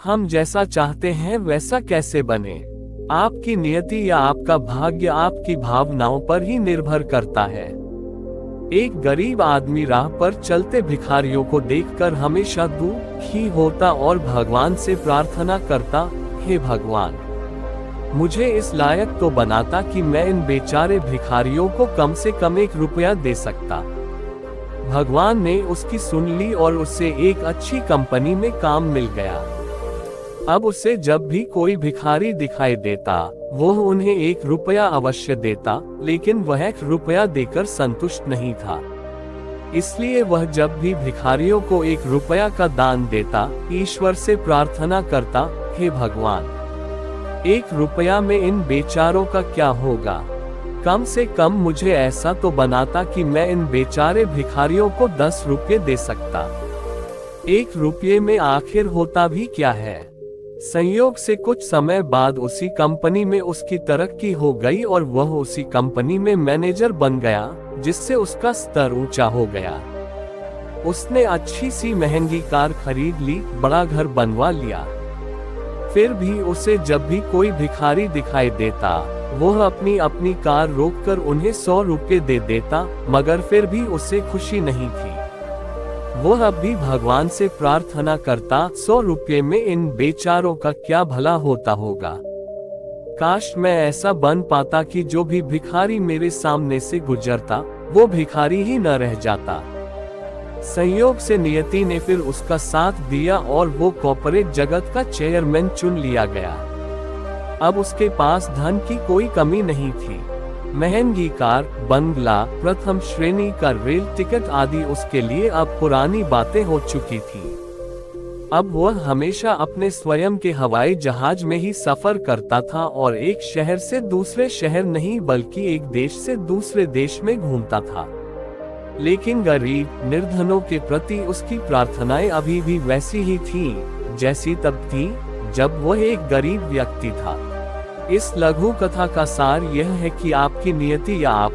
हम जैसा चाहते हैं वैसा कैसे बने? आपकी नियति या आपका भाग्य आपकी भावनाओं पर ही निर्भर करता है। एक गरीब आदमी राह पर चलते भिखारियों को देखकर हमेशा दुखी होता और भगवान से प्रार्थना करता, हे भगवान, मुझे इस लायक तो बनाता कि मैं इन बेचारे भिखारियों को कम से कम 1 रुपया दे सकता। भगवान ने उसकी सुन ली और उसे एक अच्छी कंपनी में काम मिल गया। अब उसे जब भी कोई भिखारी दिखाई देता, वह उन्हें 1 रुपया अवश्य देता, लेकिन वह 1 रुपया देकर संतुष्ट नहीं था। इसलिए वह जब भी भिखारियों को 1 रुपया का दान देता, ईश्वर से प्रार्थना करता, हे भगवान, 1 रुपया में इन बेचारों का क्या होगा? कम से कम मुझे ऐसा तो बनाता कि मैं इन बेचारे भिखारियों को 10 रुपये दे सकता। 1 रुपये में आखिर होता भी क्या है? संयोग से कुछ समय बाद उसी कंपनी में उसकी तरक्की हो गई और वह उसी कंपनी में मैनेजर बन गया, जिससे उसका स्तर ऊंचा हो गया। उसने अच्छी सी महंगी कार खरीद ली, बड़ा घर बनवा लिया। फिर भी उसे जब भी कोई भिखारी दिखाई देता, वह अपनी कार रोककर उन्हें 100 रुपये दे देता, मगर फिर भी उसे खुशी नहीं थी। वह अब भी भगवान से प्रार्थना करता, 100 रुपये में इन बेचारों का क्या भला होता होगा? काश मैं ऐसा बन पाता कि जो भी भिखारी मेरे सामने से गुजरता, वो भिखारी ही न रह जाता। संयोग से नियति ने फिर उसका साथ दिया और वो कॉर्पोरेट जगत का चेयरमैन चुन लिया गया। अब उसके पास धन की कोई कमी नहीं थी। महंगी कार, बंगला, प्रथम श्रेणी का रेल टिकट आदि उसके लिए अब पुरानी बातें हो चुकी थी। अब वह हमेशा अपने स्वयं के हवाई जहाज में ही सफर करता था और एक शहर से दूसरे शहर नहीं बल्कि एक देश से दूसरे देश में घूमता था। लेकिन गरीब निर्धनों के प्रति उसकी प्रार्थनाएं अभी भी वैसी ही थीं, जैसी तब थी जब वह एक गरीब व्यक्ति था। इस लघु कथा का सार यह है कि आपकी नियति या आप